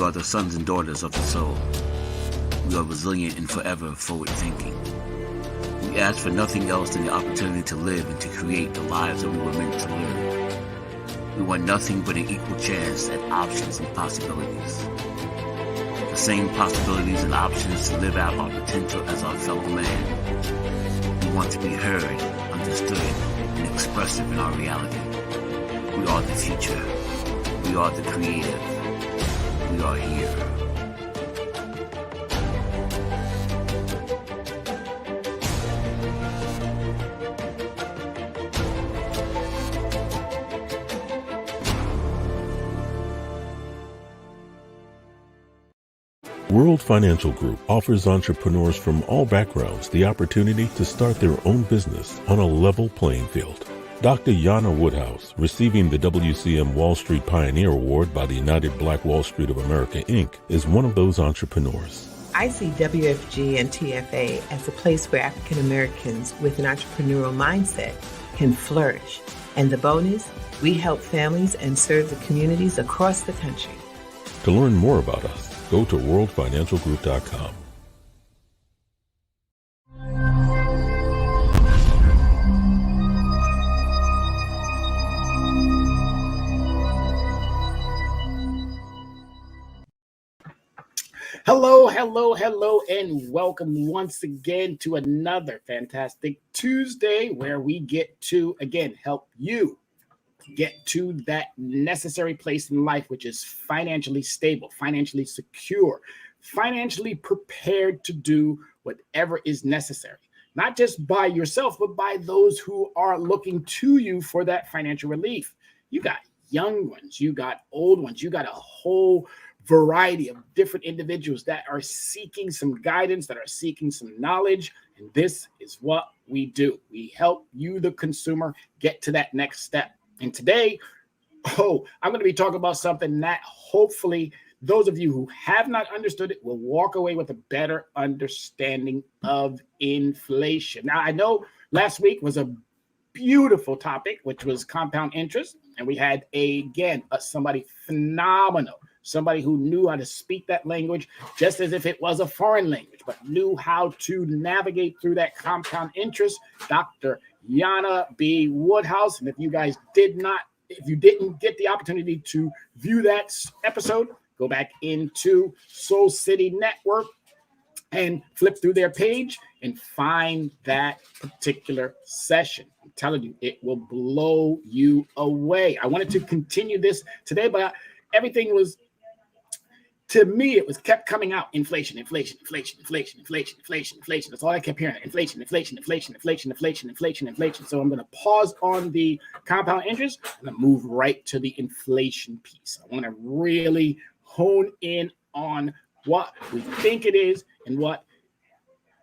are the sons and daughters of the soul. We are resilient and forever forward-thinking. We ask for nothing else than the opportunity to live and to create the lives that we were meant to live. We want nothing but an equal chance at options and possibilities. The same possibilities and options to live out our potential as our fellow man. We want to be heard, understood, and expressive in our reality. We are the future. We are the creative. We are here. World Financial Group offers entrepreneurs from all backgrounds the opportunity to start their own business on a level playing field. Dr. Yana Woodhouse, receiving the WCM Wall Street Pioneer Award by the United Black Wall Street of America, Inc., is one of those entrepreneurs. I see WFG and TFA as a place where African Americans with an entrepreneurial mindset can flourish. And the bonus, we help families and serve the communities across the country. To learn more about us, go to worldfinancialgroup.com. Hello, and welcome once again to another fantastic Tuesday where we get to, again, help you get to that necessary place in life, which is financially stable, financially secure, financially prepared to do whatever is necessary, not just by yourself, but by those who are looking to you for that financial relief. You got young ones, you got old ones, you got a whole variety of different individuals that are seeking some guidance, that are seeking some knowledge. And this is what we do. We help you, the consumer, get to that next step. And today, I'm going to be talking about something that hopefully those of you who have not understood it will walk away with a better understanding of inflation. Now, I know last week was a beautiful topic, which was compound interest. And we had, somebody phenomenal, somebody who knew how to speak that language just as if it was a foreign language, but knew how to navigate through that compound interest, Dr. Yana B. Woodhouse. And if you didn't get the opportunity to view that episode, go back into Soul City Network and flip through their page and find that particular session. I'm telling you, it will blow you away. I wanted to continue this today, but everything was, to me, it was kept coming out. Inflation. That's all I kept hearing. Inflation. So I'm going to pause on the compound interest and move right to the inflation piece. I want to really hone in on what we think it is and what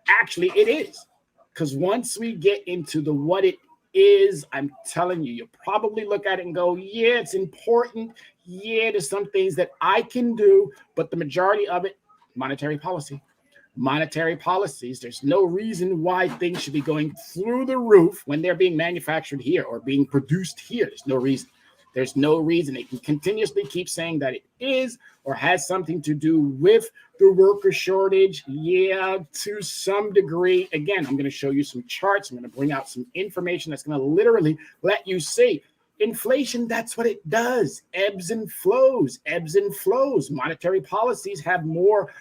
actually it is. Because once we get into the what it is, I'm telling you, you'll probably look at it and go, yeah, it's important. Yeah, there's some things that I can do, but the majority of it, monetary policy. Monetary policies, there's no reason why things should be going through the roof when they're being manufactured here or being produced here. There's no reason. There's no reason. They can continuously keep saying that it is or has something to do with the worker shortage. Yeah, to some degree. Again, I'm going to show you some charts. I'm going to bring out some information that's going to literally let you see inflation. That's what it does. Ebbs and flows. Monetary policies have more,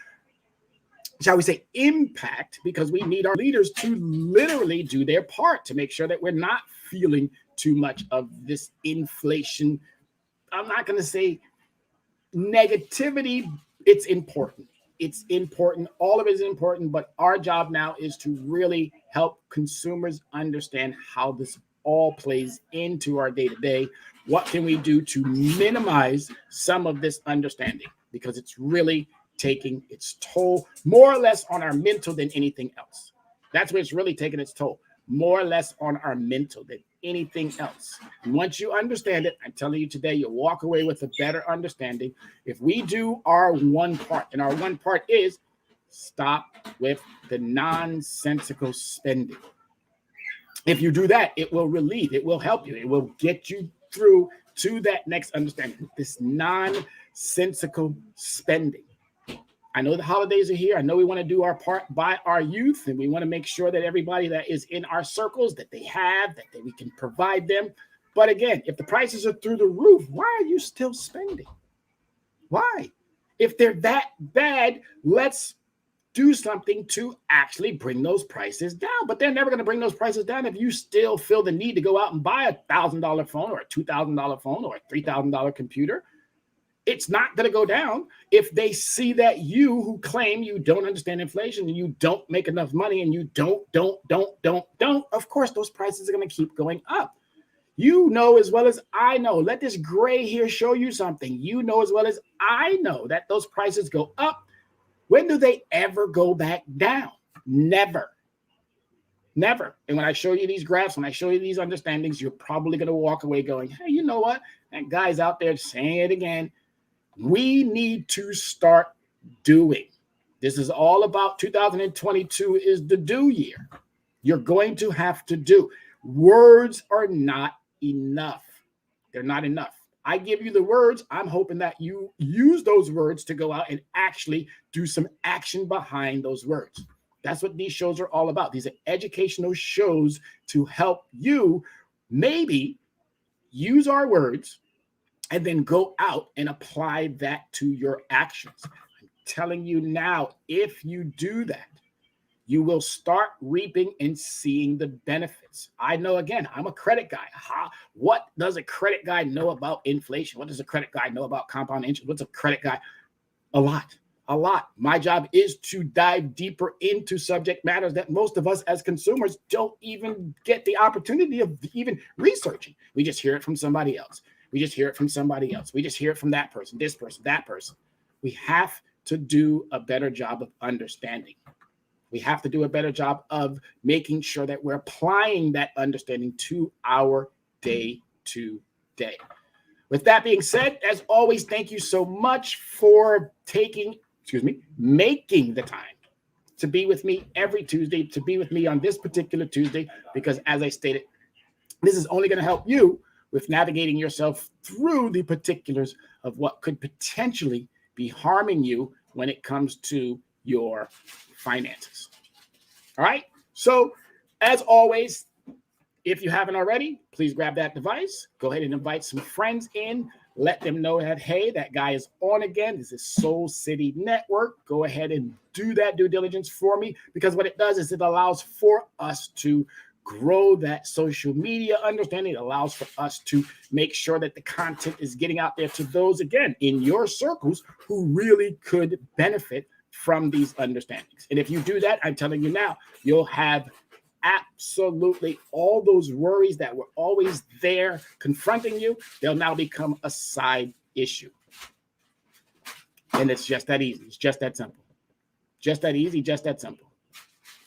shall we say, impact because we need our leaders to literally do their part to make sure that we're not feeling too much of this inflation. I'm not going to say negativity. It's important. All of it is important, but our job now is to really help consumers understand how this all plays into our day-to-day. What can we do to minimize some of this understanding? Because it's really taking its toll more or less on our mental than anything else. That's where it's really taking its toll, more or less on our mental than anything else. And once you understand it, I'm telling you today, you'll walk away with a better understanding. If we do our one part, and our one part is stop with the nonsensical spending. If you do that, it will relieve, it will help you, it will get you through to that next understanding. This nonsensical nonsensical spending. I know the holidays are here. I know we want to do our part by our youth, and we want to make sure that everybody that is in our circles, that we can provide them. But again, if the prices are through the roof, why are you still spending? Why? If they're that bad, let's do something to actually bring those prices down. But they're never going to bring those prices down if you still feel the need to go out and buy $1,000 phone or a $2,000 phone or a $3,000 computer. It's not going to go down if they see that you, who claim you don't understand inflation and you don't make enough money and you don't. Of course, those prices are going to keep going up. You know as well as I know, let this gray here show you something. You know as well as I know that those prices go up. When do they ever go back down? Never. Never. And when I show you these graphs, when I show you these understandings, you're probably going to walk away going, hey, you know what? That guy's out there saying it again. We need to start doing. This is all about 2022 is the do year. You're going to have to do. Words are not enough. They're not enough. I give you the words. I'm hoping that you use those words to go out and actually do some action behind those words. That's what these shows are all about. These are educational shows to help you maybe use our words and then go out and apply that to your actions. I'm telling you now, if you do that, you will start reaping and seeing the benefits. I know, again, I'm a credit guy. What does a credit guy know about inflation? What does a credit guy know about compound interest? What's a credit guy? A lot. My job is to dive deeper into subject matters that most of us as consumers don't even get the opportunity of even researching. We just hear it from somebody else. We just hear it from that person, this person, that person. We have to do a better job of understanding. We have to do a better job of making sure that we're applying that understanding to our day-to-day. With that being said, as always, thank you so much for making the time to be with me every Tuesday, to be with me on this particular Tuesday, because as I stated, this is only going to help you with navigating yourself through the particulars of what could potentially be harming you when it comes to your finances. All right. So as always, if you haven't already, please grab that device. Go ahead and invite some friends in. Let them know that, hey, that guy is on again. This is Soul City Network. Go ahead and do that due diligence for me, because what it does is it allows for us to grow that social media understanding. It allows for us to make sure that the content is getting out there to those, again, in your circles who really could benefit from these understandings. And if you do that, I'm telling you now, you'll have absolutely all those worries that were always there confronting you. They'll now become a side issue. And it's just that easy. It's just that simple. Just that easy, just that simple.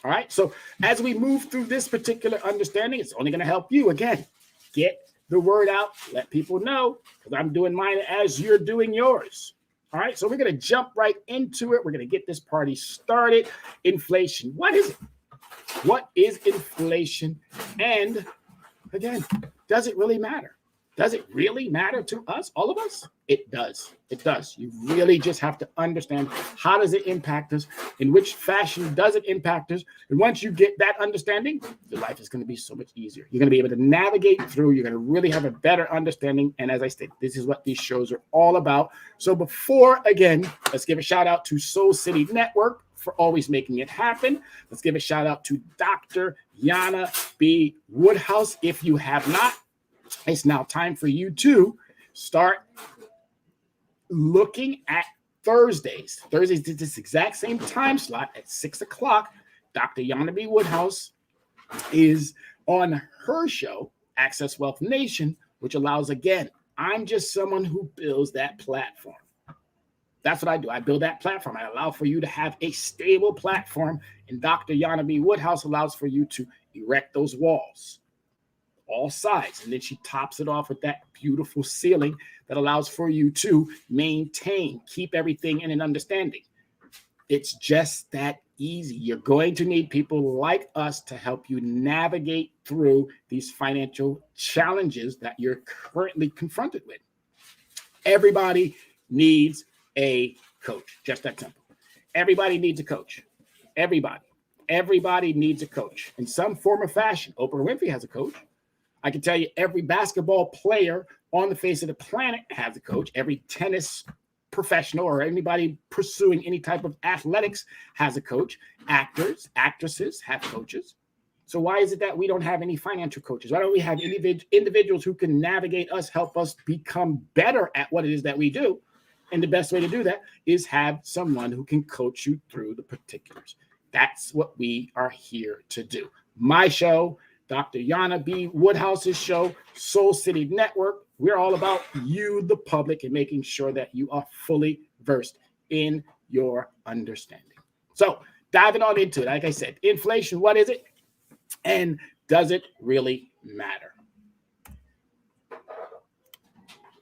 All right. So as we move through this particular understanding, it's only going to help you. Again, get the word out. Let people know, because I'm doing mine as you're doing yours. All right. So we're going to jump right into it. We're going to get this party started. Inflation. What is it? What is inflation? And again, does it really matter? Does it really matter to us, all of us? It does. It does. You really just have to understand, how does it impact us? In which fashion does it impact us? And once you get that understanding, your life is going to be so much easier. You're going to be able to navigate through. You're going to really have a better understanding. And as I said, this is what these shows are all about. So before, again, let's give a shout out to Soul City Network for always making it happen. Let's give a shout out to Dr. Yana B. Woodhouse. If you have not, it's now time for you to start looking at Thursdays. Thursdays did this exact same time slot at 6 o'clock. Dr. Yana B. Woodhouse is on her show, Access Wealth Nation, which allows, again, I'm just someone who builds that platform. That's what I do. I build that platform. I allow for you to have a stable platform, and Dr. Yana B. Woodhouse allows for you to erect those walls, all sides, and then she tops it off with that beautiful ceiling that allows for you to maintain, keep everything in an understanding. It's just that easy. You're going to need people like us to help you navigate through these financial challenges that you're currently confronted with. Everybody needs a coach. Just that simple. Everybody needs a coach. Everybody needs a coach in some form or fashion. Oprah Winfrey has a coach. I can tell you every basketball player on the face of the planet has a coach. Every tennis professional or anybody pursuing any type of athletics has a coach. Actors, actresses have coaches. So why is it that we don't have any financial coaches? Why don't we have individuals who can navigate us, help us become better at what it is that we do? And the best way to do that is have someone who can coach you through the particulars. That's what we are here to do. My show, Dr. Yana B. Woodhouse's show, Soul City Network. We're all about you, the public, and making sure that you are fully versed in your understanding. So diving on into it, like I said, inflation, what is it? And does it really matter?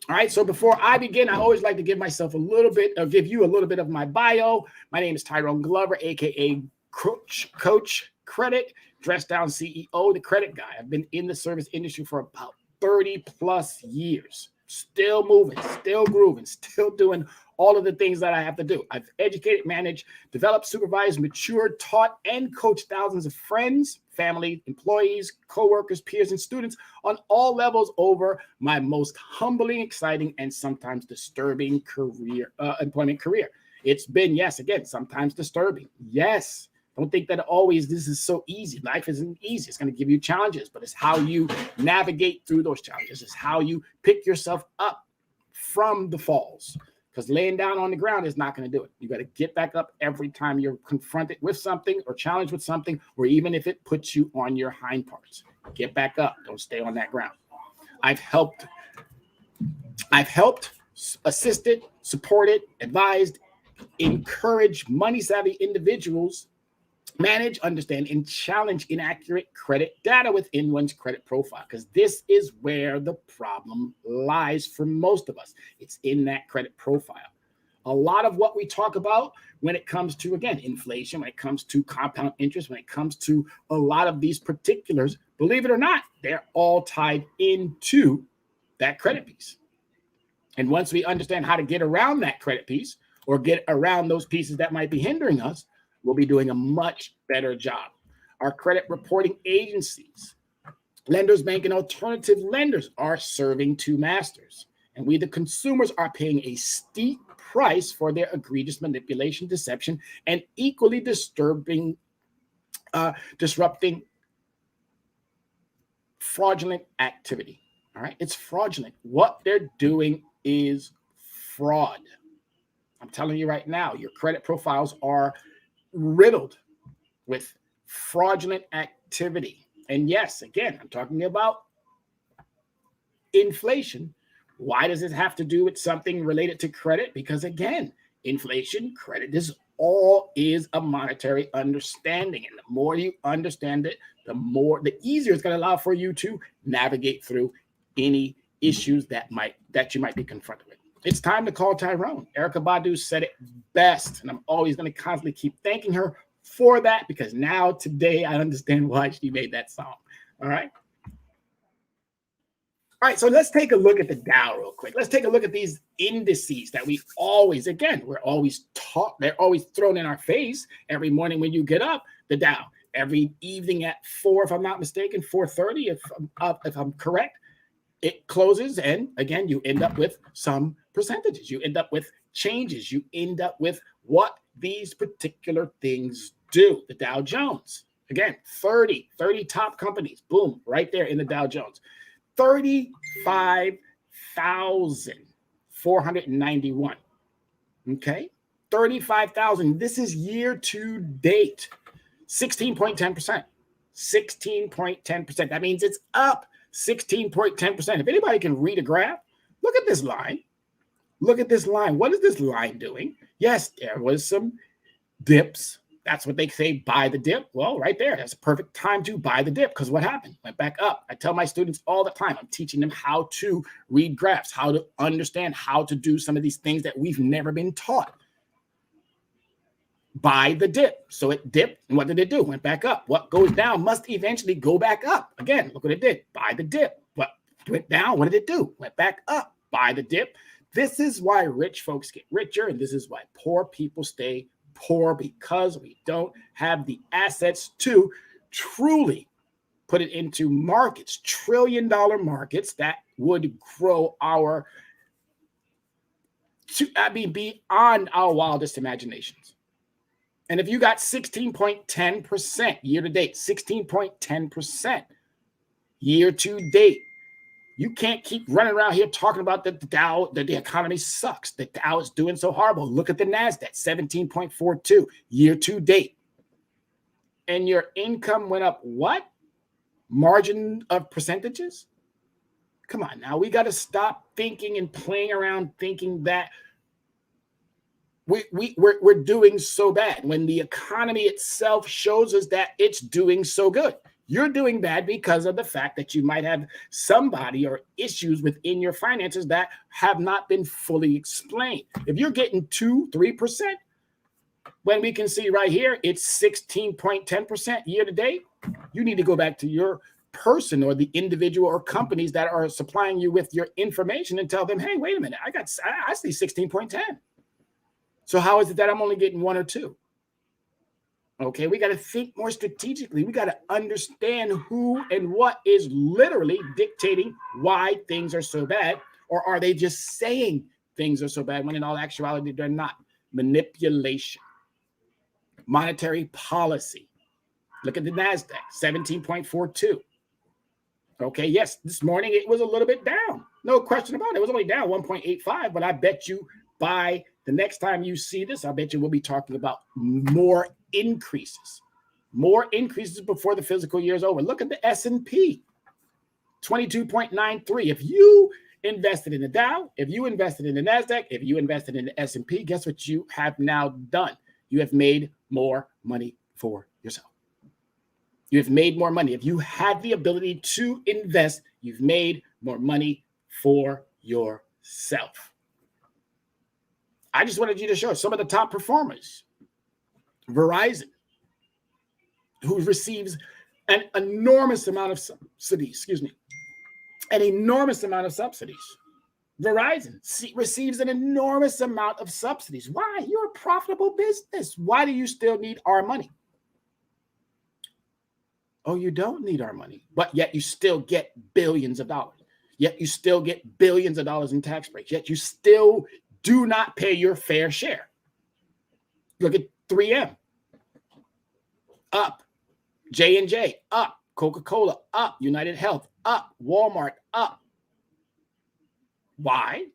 All right, so before I begin, I always like to give myself a little bit, or give you a little bit of my bio. My name is Tyrone Glover, aka Coach Credit, Dress Down CEO, the credit guy. I've been in the service industry for about 30 plus years. Still moving, still grooving, still doing all of the things that I have to do. I've educated, managed, developed, supervised, matured, taught, and coached thousands of friends, family, employees, coworkers, peers, and students on all levels over my most humbling, exciting, and sometimes disturbing employment career. It's been, yes, again, sometimes disturbing. Yes. Don't think that always this is so easy. Life isn't easy. It's going to give you challenges, but it's how you navigate through those challenges. It's how you pick yourself up from the falls, because laying down on the ground is not going to do it. You got to get back up every time you're confronted with something or challenged with something, or even if it puts you on your hind parts. Get back up. Don't stay on that ground. I've helped, assisted, supported, advised, encouraged money-savvy individuals manage, understand, and challenge inaccurate credit data within one's credit profile, because this is where the problem lies for most of us. It's in that credit profile. A lot of what we talk about when it comes to, again, inflation, when it comes to compound interest, when it comes to a lot of these particulars, believe it or not, they're all tied into that credit piece. And once we understand how to get around that credit piece or get around those pieces that might be hindering us, we'll be doing a much better job. Our credit reporting agencies, lenders, bank, and alternative lenders are serving two masters. And we, the consumers, are paying a steep price for their egregious manipulation, deception, and equally disrupting fraudulent activity. All right, it's fraudulent. What they're doing is fraud. I'm telling you right now, your credit profiles are riddled with fraudulent activity. And yes, again, I'm talking about inflation. Why does it have to do with something related to credit? Because again, inflation, credit, this all is a monetary understanding. And the more you understand it, the easier it's going to allow for you to navigate through any issues that you might be confronted with. It's time to call Tyrone. Erykah Badu said it best, and I'm always going to constantly keep thanking her for that, because now today I understand why she made that song. All right. All right, so let's take a look at the Dow real quick. Let's take a look at these indices that we always, again, we're always taught, they're always thrown in our face every morning when you get up, the Dow. Every evening at 4, if I'm not mistaken, 4:30, if I'm correct, it closes, and again, you end up with some percentages. You end up with changes. You end up with what these particular things do. The Dow Jones, again, 30 top companies, boom, right there in the Dow Jones. 35,491. Okay, 35,000. This is year to date. 16.10%. 16.10%. That means it's up 16.10%. If anybody can read a graph, look at this line. Look at this line. What is this line doing? Yes, there was some dips. That's what they say, buy the dip. Well, right there, that's a perfect time to buy the dip, because what happened? Went back up. I tell my students all the time, I'm teaching them how to read graphs, how to understand how to do some of these things that we've never been taught. Buy the dip. So it dipped, and what did it do? Went back up. What goes down must eventually go back up. Again, look what it did. Buy the dip. What went down? What did it do? Went back up. Buy the dip. This is why rich folks get richer, and this is why poor people stay poor, because we don't have the assets to truly put it into markets, trillion-dollar markets that would grow beyond our wildest imaginations. And if you got 16.10% year to date, 16.10% year to date, you can't keep running around here talking about the Dow, that the economy sucks. The Dow is doing so horrible. Look at the NASDAQ, 17.42 year to date. And your income went up what? Margin of percentages? Come on now. We got to stop thinking and playing around thinking that we're doing so bad when the economy itself shows us that it's doing so good. You're doing bad because of the fact that you might have somebody or issues within your finances that have not been fully explained. If you're getting 2-3%, when we can see right here, it's 16.10% year to date, you need to go back to your person or the individual or companies that are supplying you with your information and tell them, hey, wait a minute, I see 16.10. So how is it that I'm only getting 1 or 2? Okay, we got to think more strategically. We got to understand who and what is literally dictating why things are so bad, or are they just saying things are so bad when in all actuality they're not? Manipulation, monetary policy. Look at the NASDAQ, 17.42. Okay, yes, this morning it was a little bit down. No question about it. It was only down 1.85, but I bet you by the next time you see this, I bet you we'll be talking about more increases before the fiscal year is over. Look at the S&P, 22.93. If you invested in the Dow, if you invested in the NASDAQ, if you invested in the S&P, guess what you have now done? You have made more money for yourself. You have made more money. If you had the ability to invest, you've made more money for yourself. I just wanted you to show some of the top performers. Verizon, who receives an enormous amount of subsidies, an enormous amount of subsidies. Verizon receives an enormous amount of subsidies. Why? You're a profitable business. Why do you still need our money? Oh, you don't need our money, but yet you still get billions of dollars. Yet you still get billions of dollars in tax breaks. Yet you still do not pay your fair share. Look at 3M, up. J&J, up. Coca-Cola, up. United Health, up. Walmart, up. Why?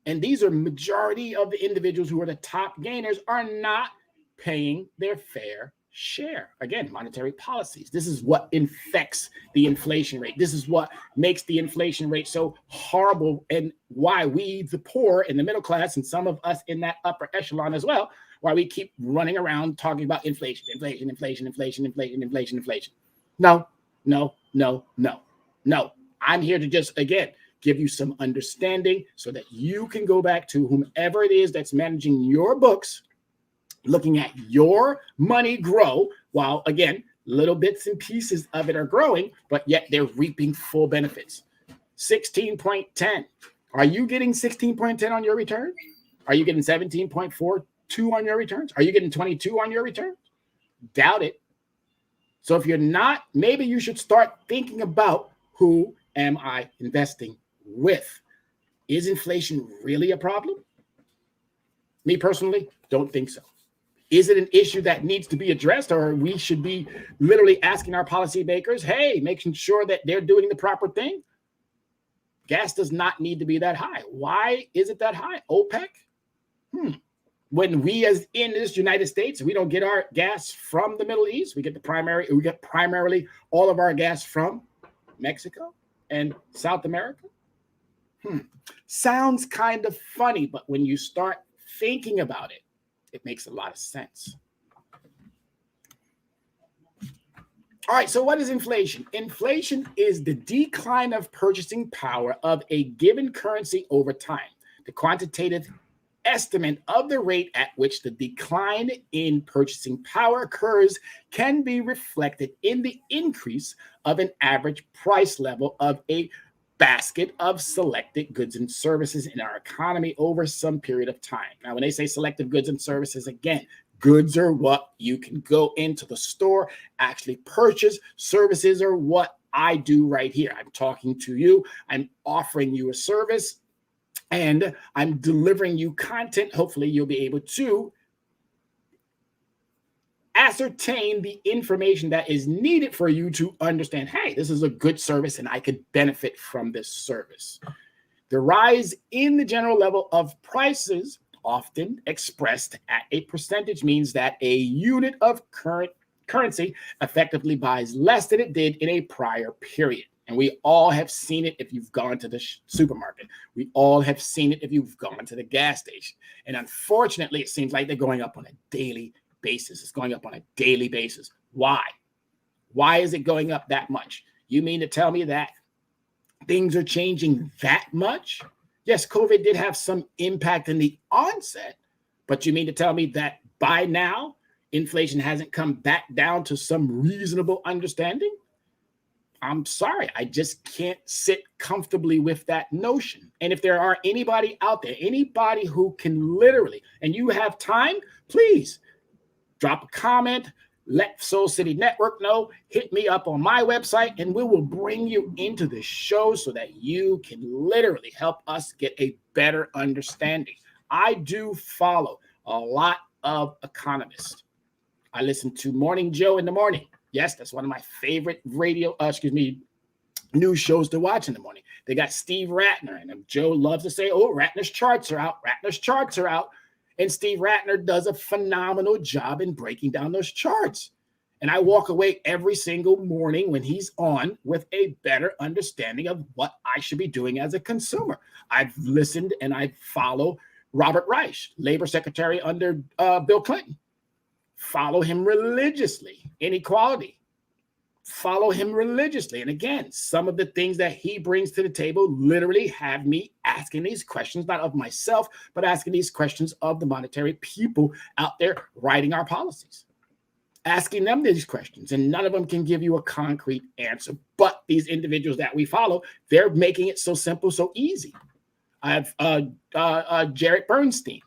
And these are majority of the individuals who are the top gainers are not paying their fair share. Again, monetary policies. This is what infects the inflation rate. This is what makes the inflation rate so horrible, and why we, the poor and the middle class, and some of us in that upper echelon as well, why we keep running around talking about inflation. No. I'm here to just, again, give you some understanding so that you can go back to whomever it is that's managing your books, looking at your money grow, while, again, little bits and pieces of it are growing, but yet they're reaping full benefits. 16.10. Are you getting 16.10 on your return? Are you getting 17.42 on your returns? Are you getting 22 on your returns? Doubt it. So if you're not, maybe you should start thinking about, who am I investing with? Is inflation really a problem? Me personally, don't think so. Is it an issue that needs to be addressed, or we should be literally asking our policymakers, hey, making sure that they're doing the proper thing? Gas does not need to be that high. Why is it that high? OPEC? When we, as in this United States, we don't get our gas from the Middle East. We get primarily all of our gas from Mexico and South America. Sounds kind of funny, but when you start thinking about it, it makes a lot of sense. All right, so what is inflation? Inflation is the decline of purchasing power of a given currency over time. The quantitative estimate of the rate at which the decline in purchasing power occurs can be reflected in the increase of an average price level of a basket of selected goods and services in our economy over some period of time. Now, when they say selective goods and services, again, goods are what you can go into the store, actually purchase. Services are what I do right here. I'm talking to you. I'm offering you a service, and I'm delivering you content. Hopefully, you'll be able to ascertain the information that is needed for you to understand, hey, this is a good service and I could benefit from this service. The rise in the general level of prices, often expressed at a percentage, means that a unit of currency effectively buys less than it did in a prior period. And we all have seen it if you've gone to the supermarket. We all have seen it if you've gone to the gas station. And unfortunately, it seems like they're going up on a daily basis. It's going up on a daily basis. Why? Why is it going up that much? You mean to tell me that things are changing that much? Yes, COVID did have some impact in the onset, but you mean to tell me that by now, inflation hasn't come back down to some reasonable understanding? I'm sorry, I just can't sit comfortably with that notion. And if there are anybody out there, anybody who can literally, and you have time, please drop a comment, let Soul City Network know, hit me up on my website, and we will bring you into the show so that you can literally help us get a better understanding. I do follow a lot of economists. I listen to Morning Joe in the morning. Yes, that's one of my favorite news shows to watch in the morning. They got Steve Ratner, and Joe loves to say, oh, Ratner's charts are out. Ratner's charts are out. And Steve Ratner does a phenomenal job in breaking down those charts. And I walk away every single morning when he's on with a better understanding of what I should be doing as a consumer. I've listened and I follow Robert Reich, Labor Secretary under Bill Clinton. Follow him religiously. Inequality. Follow him religiously. And again, some of the things that he brings to the table literally have me asking these questions, not of myself, but asking these questions of the monetary people out there writing our policies. Asking them these questions, and none of them can give you a concrete answer. But these individuals that we follow, they're making it so simple, so easy. I have Jared Bernstein.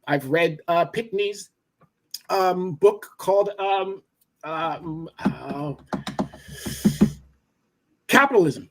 I've read Pickney's book called Capitalism.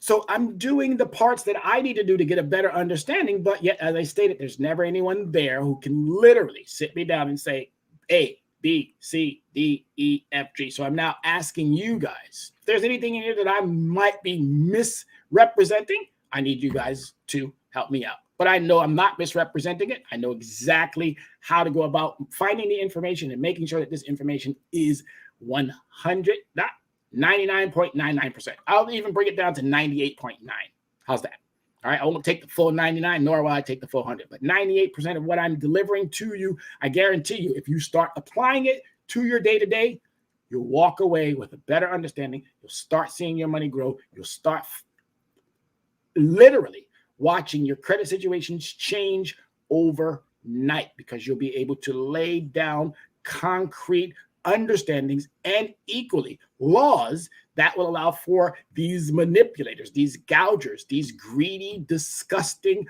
So I'm doing the parts that I need to do to get a better understanding, but yet, as I stated, there's never anyone there who can literally sit me down and say A, B, C, D, E, F, G. So I'm now asking you guys, if there's anything in here that I might be misrepresenting, I need you guys to help me out. But I know I'm not misrepresenting it. I know exactly how to go about finding the information and making sure that this information is 99.99%. I'll even bring it down to 98.9. How's that? All right. I won't take the full 99, nor will I take the full 100. But 98% of what I'm delivering to you, I guarantee you, if you start applying it to your day-to-day, you'll walk away with a better understanding. You'll start seeing your money grow. You'll start literally watching your credit situations change overnight, because you'll be able to lay down concrete understandings and equally laws that will allow for these manipulators, these gougers, these greedy, disgusting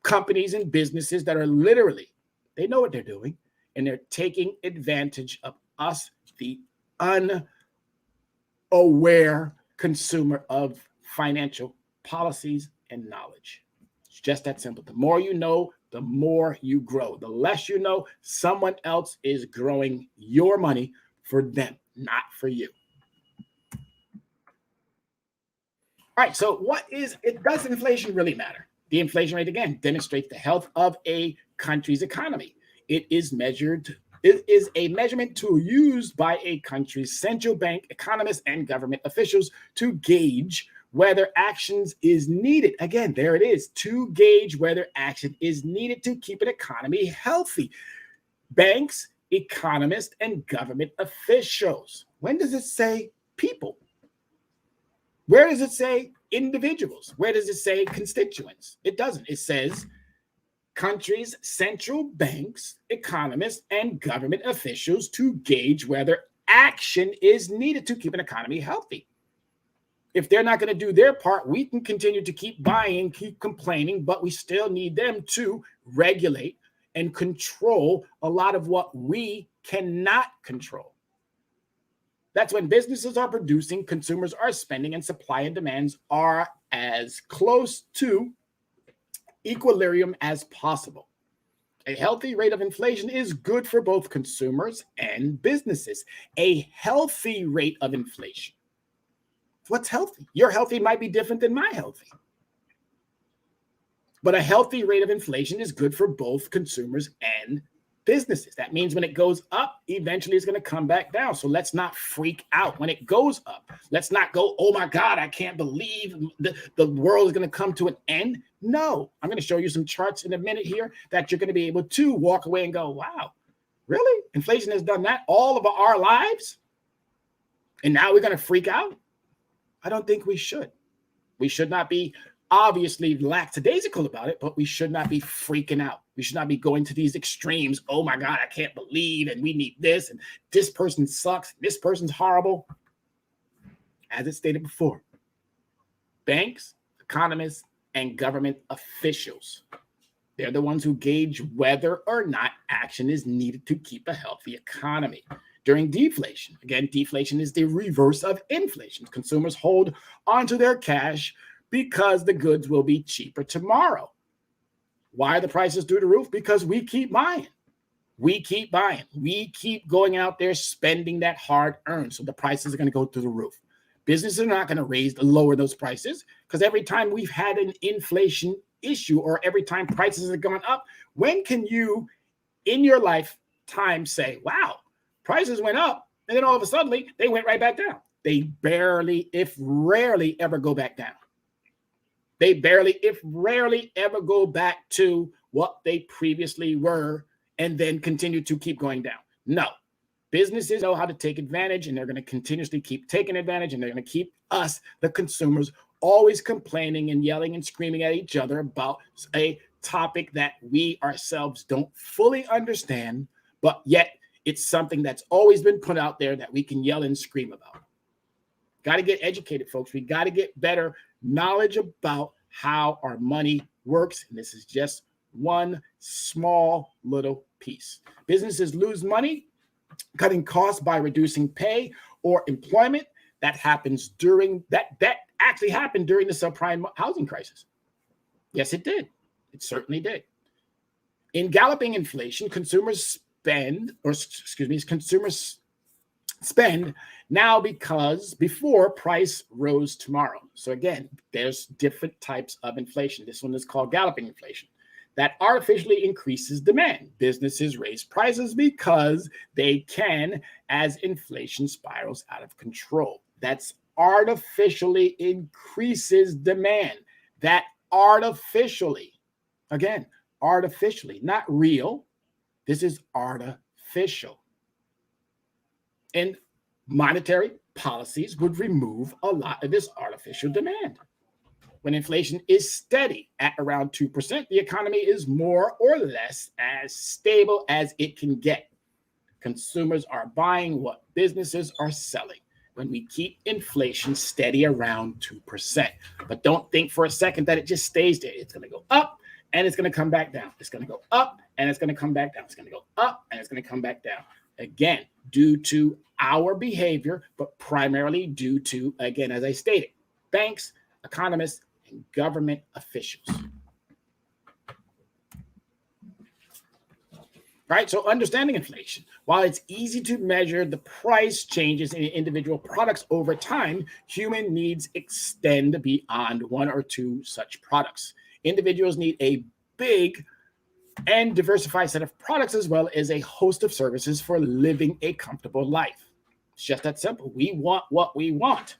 companies and businesses that are literally, they know what they're doing, and they're taking advantage of us, the unaware consumer of financial policies and knowledge. It's just that simple. The more you know, the more you grow. The less you know, someone else is growing your money for them, not for you. All right, so does inflation really matter? The inflation rate, again, demonstrates the health of a country's economy. It is a measurement tool used by a country's central bank, economists, and government officials to gauge whether actions is needed. Again, there it is, to gauge whether action is needed to keep an economy healthy. Banks, economists, and government officials. When does it say people? Where does it say individuals? Where does it say constituents? It doesn't. It says countries, central banks, economists, and government officials to gauge whether action is needed to keep an economy healthy. If they're not going to do their part, we can continue to keep buying, keep complaining, but we still need them to regulate and control a lot of what we cannot control. That's when businesses are producing, consumers are spending, and supply and demands are as close to equilibrium as possible. A healthy rate of inflation is good for both consumers and businesses. A healthy rate of inflation. What's healthy? Your healthy might be different than my healthy. But a healthy rate of inflation is good for both consumers and businesses. That means when it goes up, eventually it's going to come back down. So let's not freak out when it goes up. Let's not go, oh my God, I can't believe the world is going to come to an end. No, I'm going to show you some charts in a minute here that you're going to be able to walk away and go, wow, really? Inflation has done that all of our lives? And now we're going to freak out? I don't think we should. We should not be obviously lackadaisical about it, but we should not be freaking out. We should not be going to these extremes. Oh my God, I can't believe, and we need this, and this person sucks, this person's horrible. As it stated before, banks, economists, and government officials, they're the ones who gauge whether or not action is needed to keep a healthy economy. During deflation, again, deflation is the reverse of inflation. Consumers hold onto their cash because the goods will be cheaper tomorrow. Why are the prices through the roof? Because we keep buying. We keep buying. We keep going out there spending that hard earned. So the prices are going to go through the roof. Businesses are not going to lower those prices, because every time we've had an inflation issue or every time prices have gone up, when can you in your lifetime say, wow, prices went up and then all of a sudden they went right back down? They barely, if rarely, ever go back down. They barely, if rarely, ever go back to what they previously were and then continue to keep going down. No. Businesses know how to take advantage, and they're going to continuously keep taking advantage, and they're going to keep us, the consumers, always complaining and yelling and screaming at each other about a topic that we ourselves don't fully understand, but yet it's something that's always been put out there that we can yell and scream about. Got to get educated, folks. We got to get better knowledge about how our money works. And this is just one small little piece. Businesses lose money cutting costs by reducing pay or employment. That happens during that actually happened during the subprime housing crisis. Yes, it did. It certainly did. In galloping inflation, consumers spend now because before price rose tomorrow. So again, there's different types of inflation. This one is called galloping inflation. That artificially increases demand. Businesses raise prices because they can as inflation spirals out of control. That's artificially increases demand. That artificially, again, artificially, not real. This is artificial. And monetary policies would remove a lot of this artificial demand. When inflation is steady at around 2%, the economy is more or less as stable as it can get. Consumers are buying what businesses are selling when we keep inflation steady around 2%. But don't think for a second that it just stays there. It's going to go up and it's going to come back down. It's going to go up and it's going to come back down. It's going to go up and it's going to come back down. Again, due to our behavior, but primarily due to, again, as I stated, banks, economists, and government officials. Right? So understanding inflation. While it's easy to measure the price changes in individual products over time, human needs extend beyond one or two such products. Individuals need a big and diversified set of products as well as a host of services for living a comfortable life. It's just that simple. We want what we want.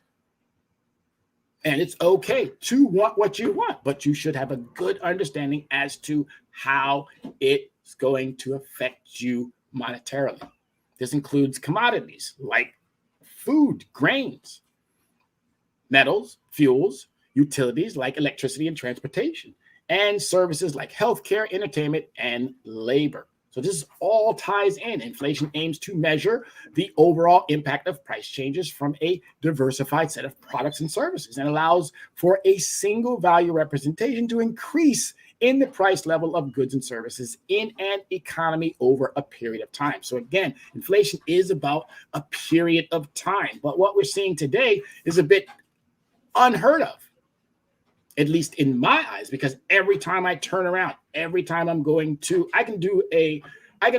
And it's okay to want what you want, but you should have a good understanding as to how it's going to affect you monetarily. This includes commodities like food, grains, metals, fuels, utilities like electricity and transportation, and services like healthcare, entertainment, and labor. So this all ties in. Inflation aims to measure the overall impact of price changes from a diversified set of products and services and allows for a single value representation to increase in the price level of goods and services in an economy over a period of time. So again, inflation is about a period of time. But what we're seeing today is a bit unheard of, at least in my eyes, because every time I turn around, every time I can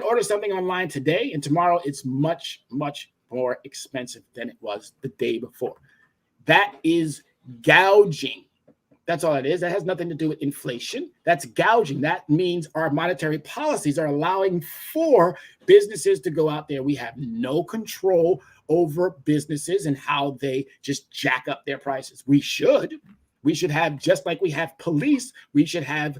order something online today and tomorrow it's much, much more expensive than it was the day before. That is gouging. That's all it is. That has nothing to do with inflation. That's gouging. That means our monetary policies are allowing for businesses to go out there. We have no control over businesses and how they just jack up their prices. We should have, just like we have police, we should have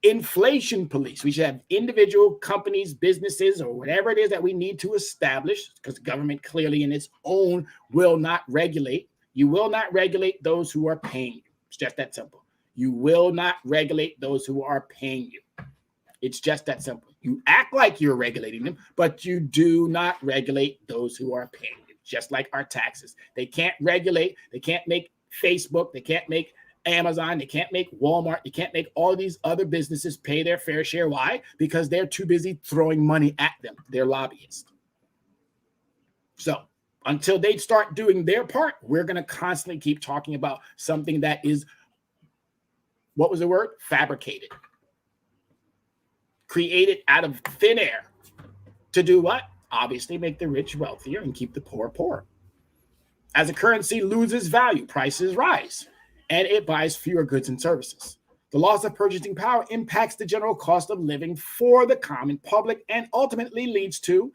inflation police. We should have individual companies, businesses, or whatever it is that we need to establish, because government clearly in its own will not regulate. You will not regulate those who are paying you. It's just that simple. You will not regulate those who are paying you. It's just that simple. You act like you're regulating them, but you do not regulate those who are paying you, just like our taxes. They can't regulate. They can't make Facebook. They can't make Amazon. They can't make Walmart. They can't make all these other businesses pay their fair share. Why? Because they're too busy throwing money at them. They're lobbyists. So until they start doing their part, we're going to constantly keep talking about something that is, what was the word? Fabricated. Created out of thin air. To do what? Obviously make the rich wealthier and keep the poor poor. As a currency loses value, prices rise, and it buys fewer goods and services. The loss of purchasing power impacts the general cost of living for the common public and ultimately leads to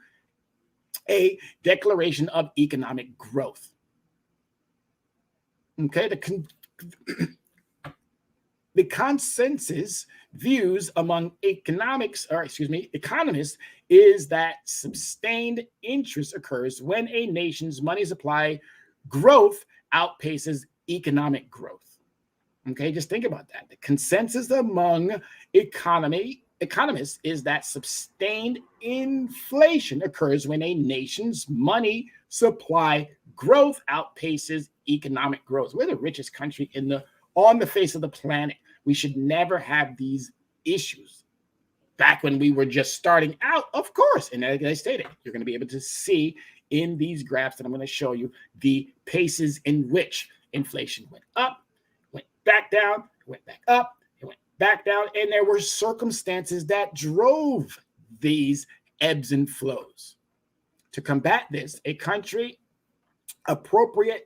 a declaration of economic growth. Okay, the consensus views among economists is that sustained interest occurs when a nation's money supply growth outpaces economic growth. Okay, just think about that. The consensus among economists is that sustained inflation occurs when a nation's money supply growth outpaces economic growth. We're the richest country on the face of the planet. We should never have these issues. Back when we were just starting out, of course, and as I stated, you're going to be able to see in these graphs that I'm going to show you the paces in which inflation went up, went back down, went back up, it went back down, and there were circumstances that drove these ebbs and flows. To combat this, a country appropriates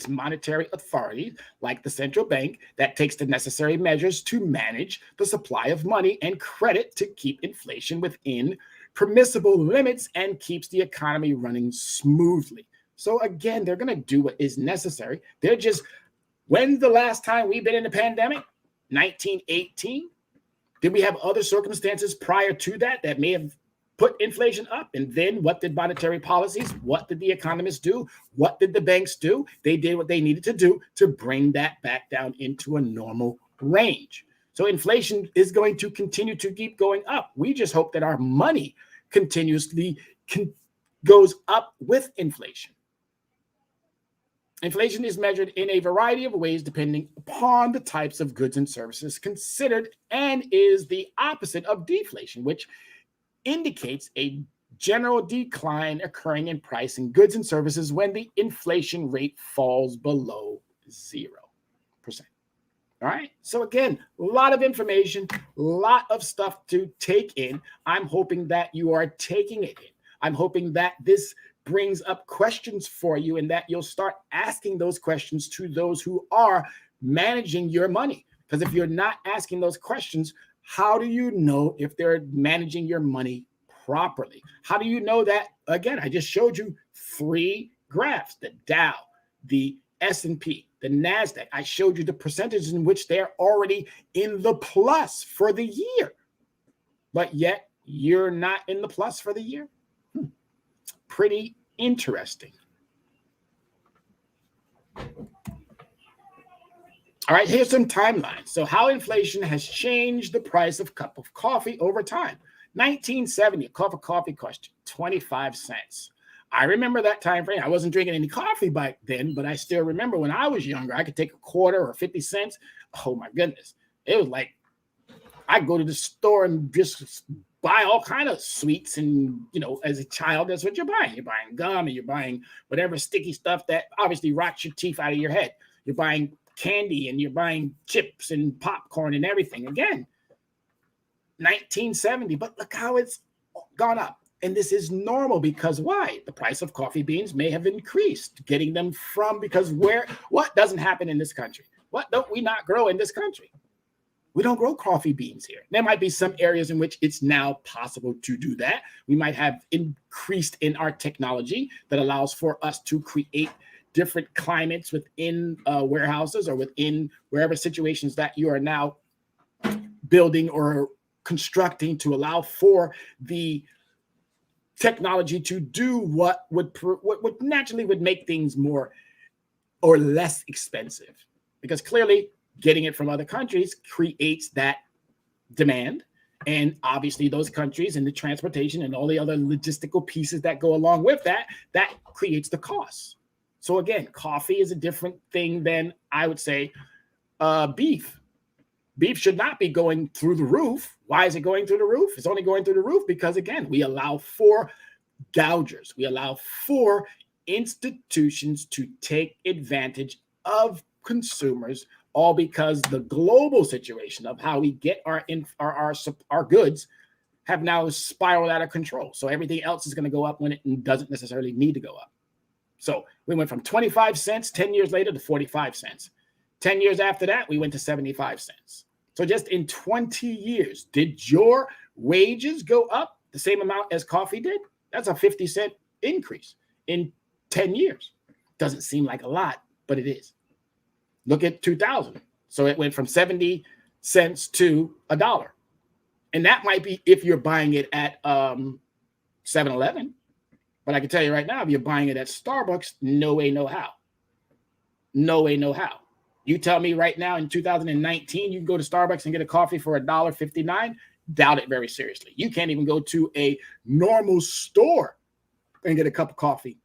monetary authority, like the central bank, that takes the necessary measures to manage the supply of money and credit to keep inflation within permissible limits and keeps the economy running smoothly. So again, they're going to do what is necessary. When's the last time we've been in a pandemic? 1918? Did we have other circumstances prior to that may have put inflation up? And then what did monetary policies, what did the economists do? What did the banks do? They did what they needed to do to bring that back down into a normal range. So inflation is going to continue to keep going up. We just hope that our money continuously goes up with inflation. Inflation is measured in a variety of ways depending upon the types of goods and services considered, and is the opposite of deflation, which indicates a general decline occurring in price in goods and services when the inflation rate falls below 0%. All right. So again, a lot of information, a lot of stuff to take in. I'm hoping that you are taking it in. I'm hoping that this brings up questions for you and that you'll start asking those questions to those who are managing your money. Because if you're not asking those questions, how do you know if they're managing your money properly? How do you know that? Again, I just showed you 3 graphs, the Dow, the S&P, the NASDAQ. I showed you the percentages in which they're already in the plus for the year. But yet you're not in the plus for the year. Pretty interesting. All right, here's some timelines. So how inflation has changed the price of a cup of coffee over time. 1970, a cup of coffee cost 25 cents. I remember that time frame. I wasn't drinking any coffee back then, but I still remember when I was younger, I could take a quarter or 50 cents. Oh my goodness. It was like I'd go to the store and just buy all kind of sweets. And, as a child, that's what you're buying. You're buying gum and you're buying whatever sticky stuff that obviously rots your teeth out of your head. You're buying candy and you're buying chips and popcorn and everything. Again, 1970, but look how it's gone up. And this is normal because why? The price of coffee beans may have increased, getting them from, because what doesn't happen in this country? What don't we not grow in this country? We don't grow coffee beans here. There might be some areas in which it's now possible to do that. We might have increased in our technology that allows for us to create different climates within warehouses or within wherever situations that you are now building or constructing to allow for the technology to do what would naturally would make things more or less expensive, because clearly getting it from other countries creates that demand. And obviously those countries and the transportation and all the other logistical pieces that go along with that creates the cost. So again, coffee is a different thing than, I would say, beef. Beef should not be going through the roof. Why is it going through the roof? It's only going through the roof because, again, we allow for gougers. We allow for institutions to take advantage of consumers, all because the global situation of how we get our goods have now spiraled out of control. So everything else is going to go up when it doesn't necessarily need to go up. So we went from 25 cents 10 years later to 45 cents. 10 years after that, we went to 75 cents. So just in 20 years, did your wages go up the same amount as coffee did? That's a 50-cent increase in 10 years. Doesn't seem like a lot, but it is. Look at 2000. So it went from 70 cents to $1. And that might be if you're buying it at 7-Eleven. But I can tell you right now, if you're buying it at Starbucks, no way, no how. No way, no how. You tell me right now in 2019, you can go to Starbucks and get a coffee for $1.59. Doubt it very seriously. You can't even go to a normal store and get a cup of coffee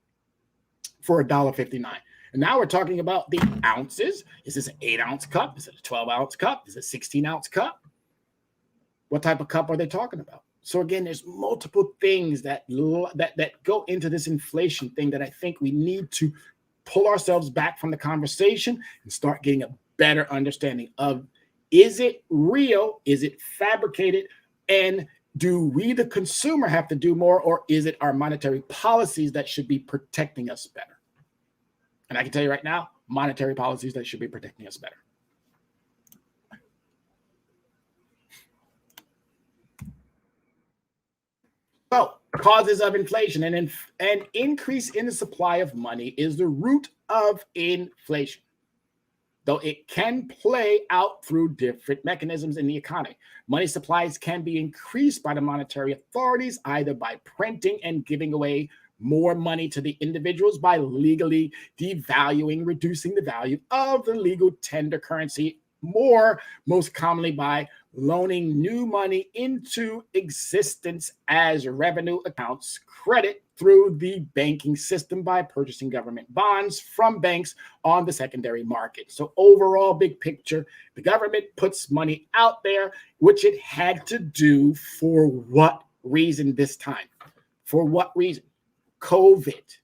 for $1.59. And now we're talking about the ounces. Is this an 8-ounce cup? Is it a 12-ounce cup? Is it a 16-ounce cup? What type of cup are they talking about? So again, there's multiple things that go into this inflation thing that I think we need to pull ourselves back from the conversation and start getting a better understanding of, is it real? Is it fabricated? And do we, the consumer, have to do more, or is it our monetary policies that should be protecting us better? And I can tell you right now, monetary policies that should be protecting us better. So, causes of inflation. And an increase in the supply of money is the root of inflation, though it can play out through different mechanisms in the economy. Money supplies can be increased by the monetary authorities, either by printing and giving away more money to the individuals, by legally devaluing, reducing the value of the legal tender currency, more most commonly by loaning new money into existence as revenue accounts, credit through the banking system by purchasing government bonds from banks on the secondary market. So overall, big picture, the government puts money out there, which it had to do for what reason this time? For what reason? COVID.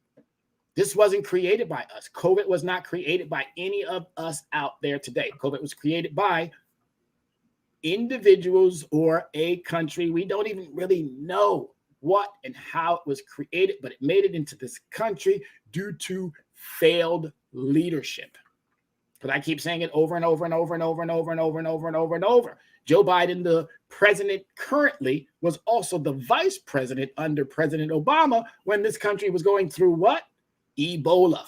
This wasn't created by us. COVID was not created by any of us out there today. COVID was created by individuals or a country. We don't even really know what and how it was created, but it made it into this country due to failed leadership. But I keep saying it over and over and over and over and over and over and over and over and over. Joe Biden, the president currently, was also the vice president under President Obama when this country was going through what? Ebola.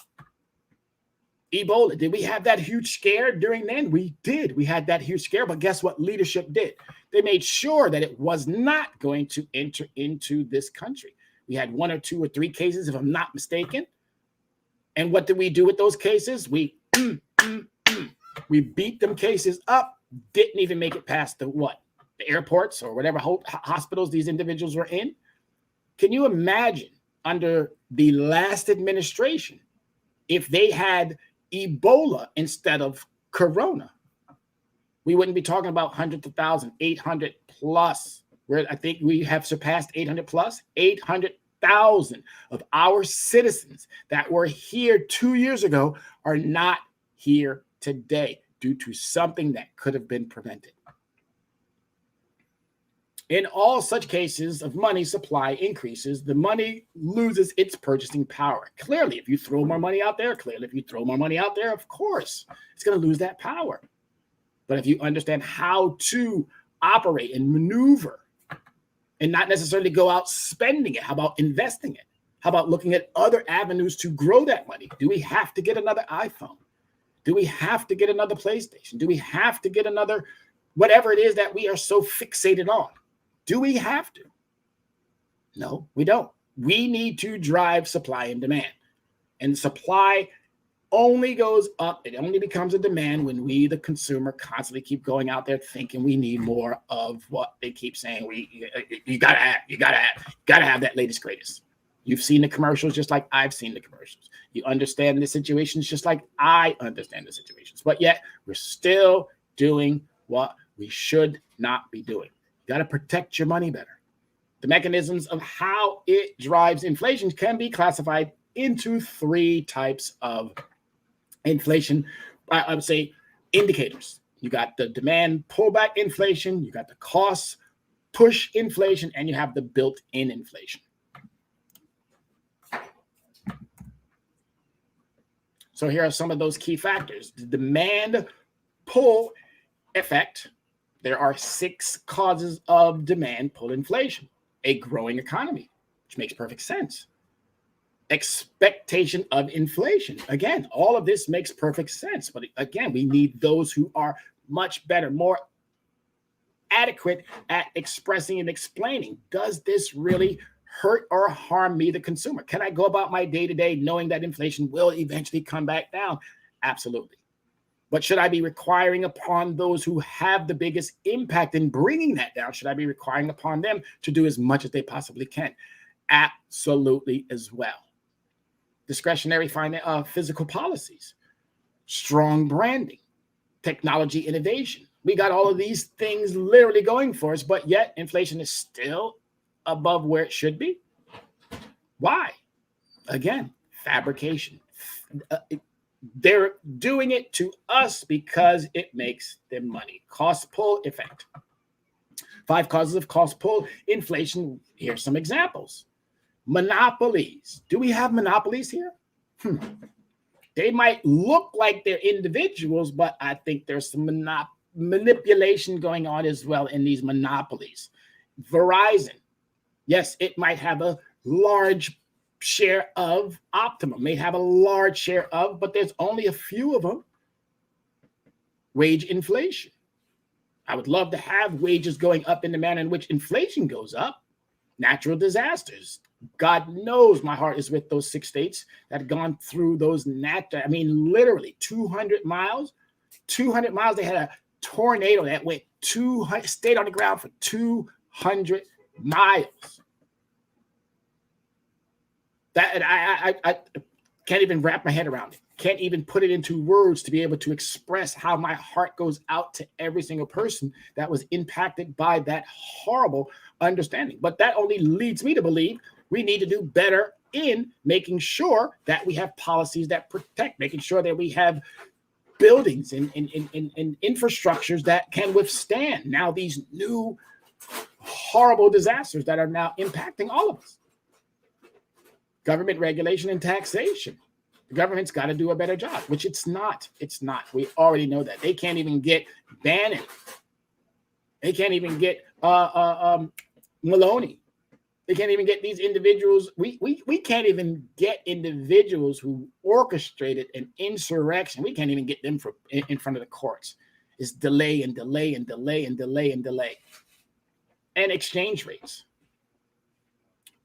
Ebola. Did we have that huge scare during then? We did. We had that huge scare, but guess what leadership did? They made sure that it was not going to enter into this country. We had 1 or 2 or 3 cases, if I'm not mistaken. And what did we do with those cases? We We beat them cases up, didn't even make it past the airports or whatever hospitals these individuals were in. Can you imagine under the last administration if they had Ebola instead of Corona? We wouldn't be talking about hundreds of thousands, 800 plus. Where I think we have surpassed 800 plus, 800,000 of our citizens that were here 2 years ago are not here today due to something that could have been prevented. In all such cases of money supply increases, the money loses its purchasing power. Clearly, if you throw more money out there, of course, it's going to lose that power. But if you understand how to operate and maneuver and not necessarily go out spending it, how about investing it? How about looking at other avenues to grow that money? Do we have to get another iPhone? Do we have to get another PlayStation? Do we have to get another whatever it is that we are so fixated on? Do we have to? No, we don't. We need to drive supply and demand. And supply only goes up. It only becomes a demand when we, the consumer, constantly keep going out there thinking we need more of what they keep saying. You gotta have that latest, greatest. You've seen the commercials just like I've seen the commercials. You understand the situations just like I understand the situations. But yet we're still doing what we should not be doing. You got to protect your money better. The mechanisms of how it drives inflation can be classified into 3 types of inflation, I would say, indicators. You got the demand pullback inflation, you got the cost push inflation, and you have the built-in inflation. So here are some of those key factors. The demand pull effect. There are 6 causes of demand pull inflation. A growing economy, which makes perfect sense. Expectation of inflation. Again, all of this makes perfect sense. But again, we need those who are much better, more adequate at expressing and explaining. Does this really hurt or harm me, the consumer? Can I go about my day-to-day knowing that inflation will eventually come back down? Absolutely. But should I be requiring upon those who have the biggest impact in bringing that down? Should I be requiring upon them to do as much as they possibly can? Absolutely as well. Discretionary physical policies, strong branding, technology innovation. We got all of these things literally going for us, but yet inflation is still above where it should be. Why? Again, fabrication. They're doing it to us because it makes them money. Cost pull effect. 5 causes of cost pull inflation. Here's some examples. Monopolies. Do we have monopolies here? They might look like they're individuals, but I think there's some manipulation going on as well in these monopolies. Verizon. Yes, it might have a large share of. Optimum may have a large share of, but there's only a few of them. Wage inflation. I would love to have wages going up in the manner in which inflation goes up. Natural disasters. God knows my heart is with those 6 states that have gone through those literally 200 miles. 200 miles, they had a tornado that went 200, stayed on the ground for 200 miles. That I can't even wrap my head around it. Can't even put it into words to be able to express how my heart goes out to every single person that was impacted by that horrible understanding. But that only leads me to believe we need to do better in making sure that we have policies that protect, making sure that we have buildings and infrastructures that can withstand now these new horrible disasters that are now impacting all of us. Government regulation and taxation. The government's got to do a better job, which it's not. It's not. We already know that. They can't even get Bannon. They can't even get Maloney. They can't even get these individuals. We can't even get individuals who orchestrated an insurrection. We can't even get them in front of the courts. It's delay and delay and delay and delay and delay. And exchange rates.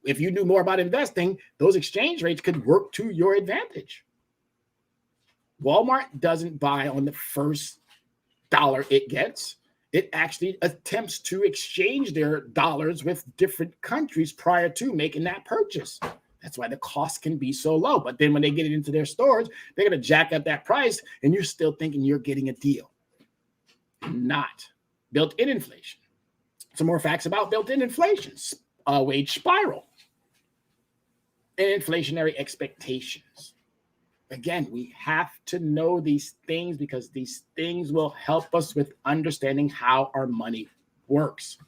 If you knew more about investing, those exchange rates could work to your advantage. Walmart doesn't buy on the first dollar it gets. It actually attempts to exchange their dollars with different countries prior to making that purchase. That's why the cost can be so low. But then when they get it into their stores, they're going to jack up that price, and you're still thinking you're getting a deal. Not. Built-in inflation. Some more facts about built-in inflation. Wage spiral. And inflationary expectations. Again, we have to know these things because these things will help us with understanding how our money works.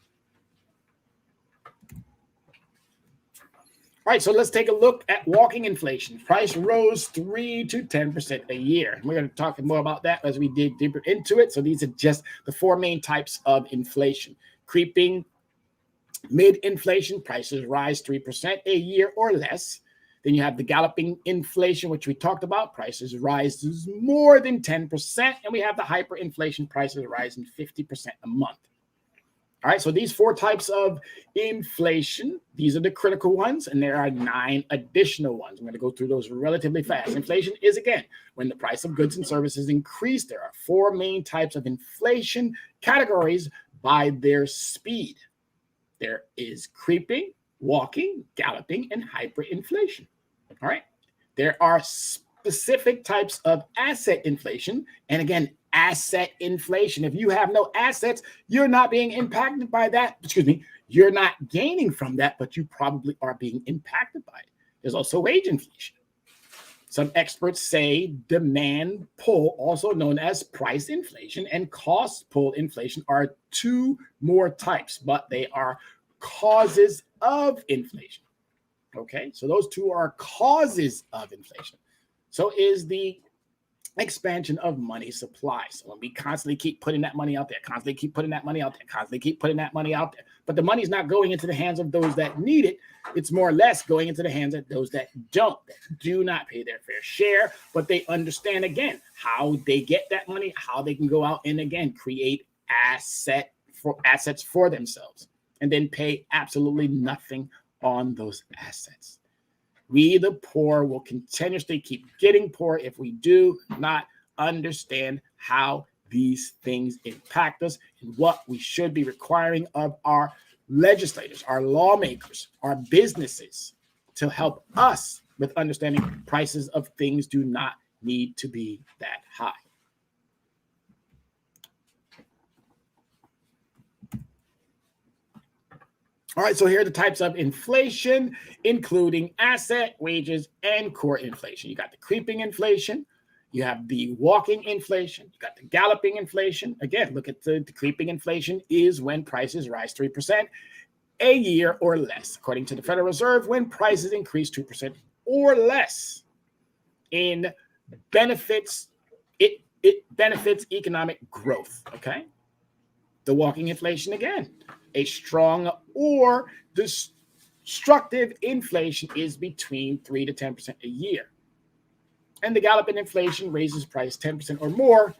All right, so let's take a look at walking inflation. Price rose 3 to 10% a year. We're going to talk more about that as we dig deeper into it. So these are just the four main types of inflation. Creeping mid-inflation, prices rise 3% a year or less. Then you have the galloping inflation, which we talked about. Prices rises more than 10%. And we have the hyperinflation, prices rising 50% a month. All right, so these four types of inflation, these are the critical ones, and there are 9 additional ones. I'm going to go through those relatively fast. Inflation is, again, when the price of goods and services increase. There are 4 main types of inflation categories by their speed. There is creeping, walking, galloping, and hyperinflation. All right. There are specific types of asset inflation. And again, asset inflation. If you have no assets, you're not being impacted by that. Excuse me. You're not gaining from that, but you probably are being impacted by it. There's also wage inflation. Some experts say demand pull, also known as price inflation, and cost pull inflation are 2 more types, but they are causes of inflation. Okay, so those 2 are causes of inflation. So is the expansion of money supply. So when we constantly keep putting that money out there, constantly keep putting that money out there, constantly keep putting that money out there, but the money's not going into the hands of those that need it. It's more or less going into the hands of those that don't, that do not pay their fair share, but they understand, again, how they get that money, how they can go out and, again, create assets for themselves, and then pay absolutely nothing on those assets. We, the poor, will continuously keep getting poor if we do not understand how these things impact us and what we should be requiring of our legislators, our lawmakers, our businesses to help us with understanding prices of things do not need to be that high. All right, so here are the types of inflation, including asset, wages, and core inflation. You got the creeping inflation. You have the walking inflation. You got the galloping inflation. Again, look at the creeping inflation is when prices rise 3% a year or less. According to the Federal Reserve, when prices increase 2% or less, it benefits economic growth, okay? The walking inflation, again, a strong or destructive inflation is between 3 to 10% a year. And the galloping inflation raises price 10% or more.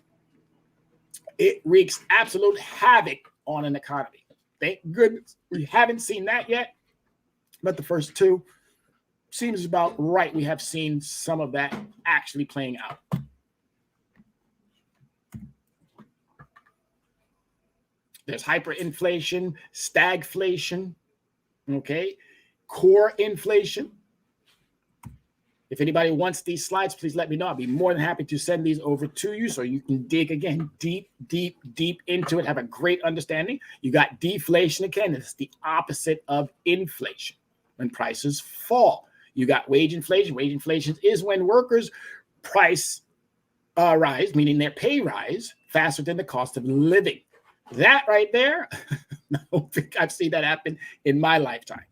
It wreaks absolute havoc on an economy. Thank goodness we haven't seen that yet, but the first 2 seems about right. We have seen some of that actually playing out. There's hyperinflation, stagflation, okay, core inflation. If anybody wants these slides, please let me know. I'll be more than happy to send these over to you so you can dig, again, deep into it, have a great understanding. You got deflation, again. It's the opposite of inflation when prices fall. You got wage inflation. Wage inflation is when workers' price rise, meaning their pay rise, faster than the cost of living. That right there, I don't think I've seen that happen in my lifetime.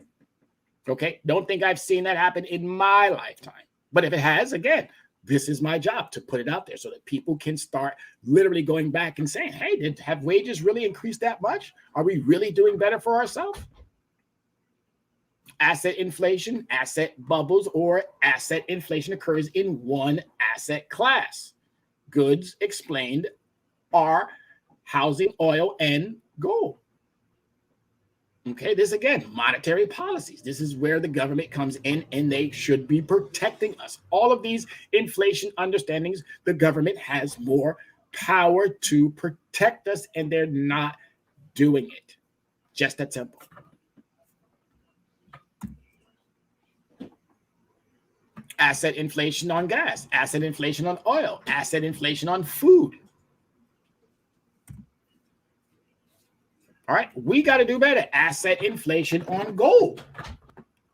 Okay? Don't think I've seen that happen in my lifetime. But if it has, again, this is my job to put it out there so that people can start literally going back and saying, hey, have wages really increased that much? Are we really doing better for ourselves? Asset inflation, asset bubbles, or asset inflation occurs in one asset class. Goods explained are housing, oil, and gold. Okay, this again, monetary policies. This is where the government comes in and they should be protecting us. All of these inflation understandings, the government has more power to protect us and they're not doing it. Just that simple. Asset inflation on gas, asset inflation on oil, asset inflation on food. All right, we got to do better. Asset inflation on gold.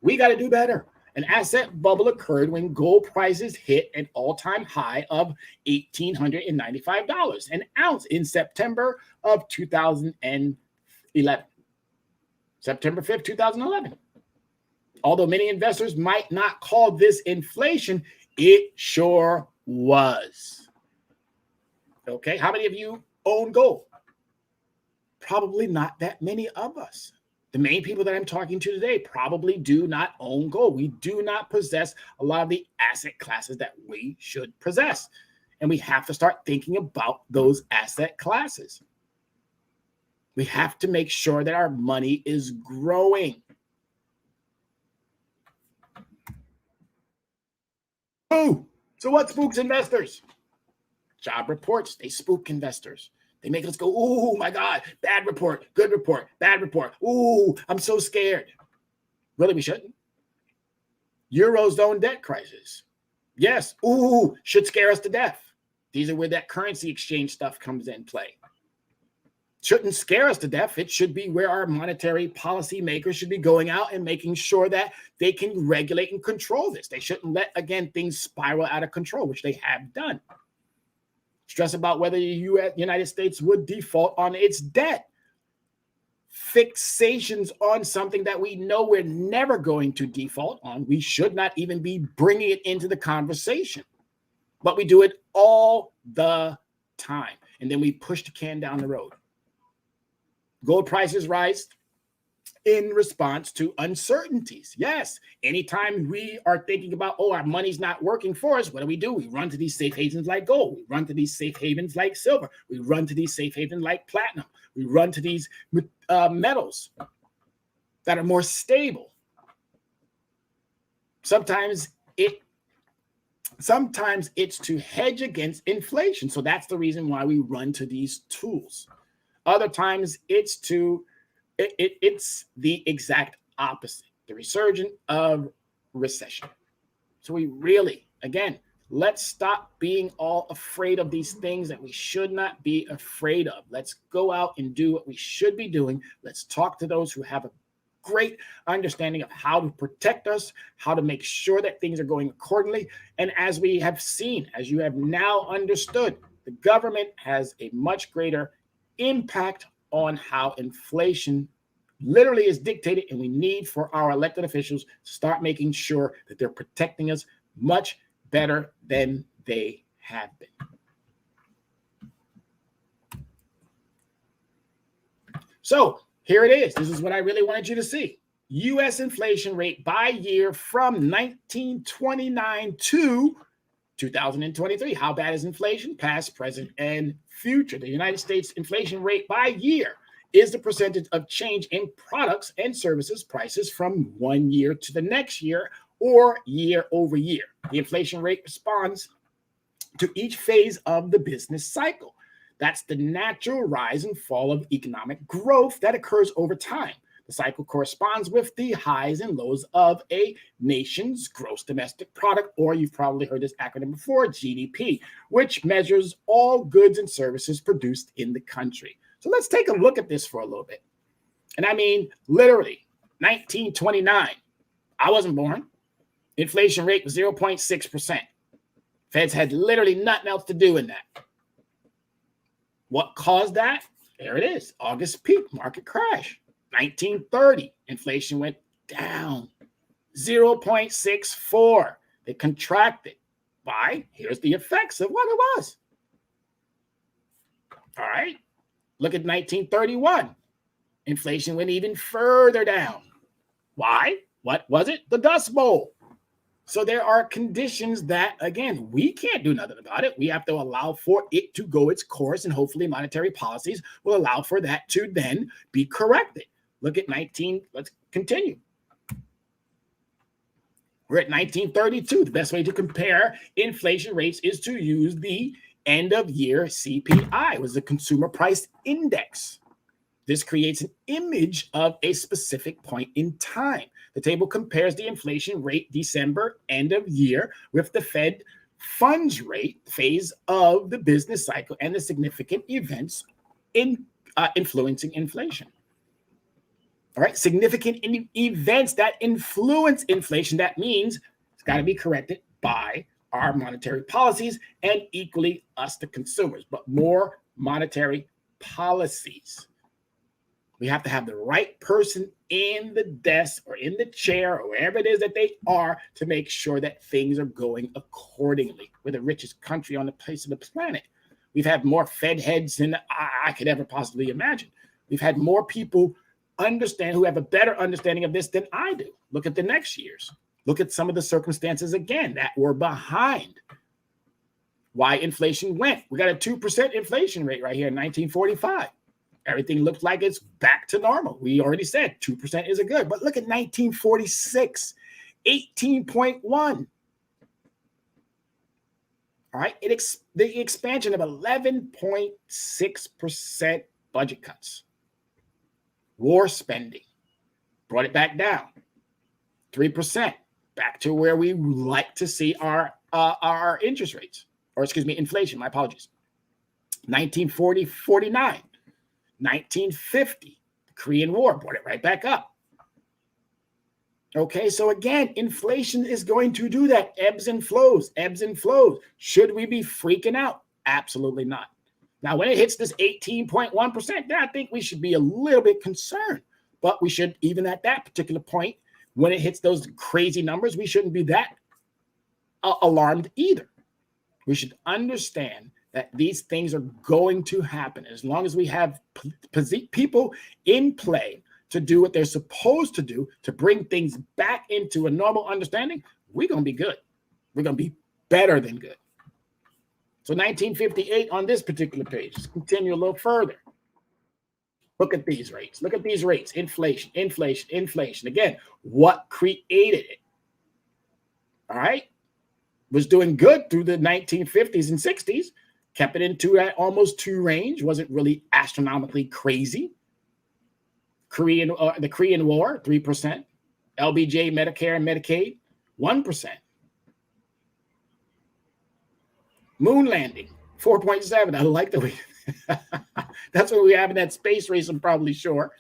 We got to do better. An asset bubble occurred when gold prices hit an all-time high of $1,895 an ounce in September of 2011. September 5th, 2011. Although many investors might not call this inflation, it sure was. Okay, how many of you own gold? Probably not that many of us. The main people that I'm talking to today probably do not own gold. We do not possess a lot of the asset classes that we should possess. And we have to start thinking about those asset classes. We have to make sure that our money is growing. Oh, so what spooks investors? Job reports, they spook investors. They make us go, oh my God, bad report, good report, bad report. Ooh, I'm so scared. Really, we shouldn't. Eurozone debt crisis. Yes, ooh, should scare us to death. These are where that currency exchange stuff comes in play. Shouldn't scare us to death. It should be where our monetary policy makers should be going out and making sure that they can regulate and control this. They shouldn't let, again, things spiral out of control, which they have done. Stress about whether the United States would default on its debt. Fixations on something that we know we're never going to default on. We should not even be bringing it into the conversation. But we do it all the time. And then we push the can down the road. Gold prices rise in response to uncertainties. Yes, anytime we are thinking about, oh, our money's not working for us, what do? We run to these safe havens like gold. We run to these safe havens like silver. We run to these safe havens like platinum. We run to these metals that are more stable. Sometimes it's to hedge against inflation. So that's the reason why we run to these tools. Other times it's the exact opposite, the resurgence of recession. So we really, again, let's stop being all afraid of these things that we should not be afraid of. Let's go out and do what we should be doing. Let's talk to those who have a great understanding of how to protect us, how to make sure that things are going accordingly. And as we have seen, as you have now understood, the government has a much greater impact on how inflation literally is dictated, and we need for our elected officials to start making sure that they're protecting us much better than they have been. So here it is. This is what I really wanted you to see. U.S. inflation rate by year from 1929 to 2023. How bad is inflation? Past, present, and future. The United States inflation rate by year is the percentage of change in products and services prices from one year to the next year or year over year. The inflation rate responds to each phase of the business cycle. That's the natural rise and fall of economic growth that occurs over time. The cycle corresponds with the highs and lows of a nation's gross domestic product, or you've probably heard this acronym before, GDP, which measures all goods and services produced in the country. So let's take a look at this for a little bit. And I mean, literally, 1929, I wasn't born. Inflation rate was 0.6%. Feds had literally nothing else to do in that. What caused that? There it is, August peak market crash. 1930, inflation went down 0.64. They contracted. Why? Here's the effects of what it was. All right. Look at 1931. Inflation went even further down. Why? What was it? The Dust Bowl. So there are conditions that, again, we can't do nothing about it. We have to allow for it to go its course, and hopefully monetary policies will allow for that to then be corrected. Look at let's continue. We're at 1932. The best way to compare inflation rates is to use the end of year CPI, was the Consumer Price Index. This creates an image of a specific point in time. The table compares the inflation rate December end of year with the Fed funds rate phase of the business cycle and the significant events influencing inflation. All right, significant events that influence inflation. That means it's got to be corrected by our monetary policies and equally us, the consumers, but more monetary policies. We have to have the right person in the desk or in the chair or wherever it is that they are to make sure that things are going accordingly. We're the richest country on the face of the planet. We've had more Fed heads than I could ever possibly imagine. We've had more people who have a better understanding of this than I do. Look at the next years. Look at some of the circumstances again that were behind why inflation went. We got a 2% inflation rate right here in 1945. Everything looks like it's back to normal. We already said 2% isn't good, but look at 1946, 18.1. All right, the expansion of 11.6% budget cuts. War spending brought it back down 3%, back to where we like to see our interest rates, or excuse me, inflation. My apologies. 1949, 1950, the Korean War brought it right back up. Okay, so again, inflation is going to do that. Ebbs and flows, ebbs and flows. Should we be freaking out? Absolutely not. Now, when it hits this 18.1%, then I think we should be a little bit concerned. But we should, even at that particular point, when it hits those crazy numbers, we shouldn't be that alarmed either. We should understand that these things are going to happen. As long as we have people in play to do what they're supposed to do to bring things back into a normal understanding, we're going to be good. We're going to be better than good. So 1958 on this particular page. Let's continue a little further. Look at these rates. Look at these rates. Inflation, inflation, inflation. Again, what created it? All right. Was doing good through the 1950s and 60s. Kept it into that almost 2 range. Wasn't really astronomically crazy. The Korean War, 3%. LBJ, Medicare and Medicaid, 1%. Moon landing, 4.7. I like the way that's what we have in that space race, I'm probably sure.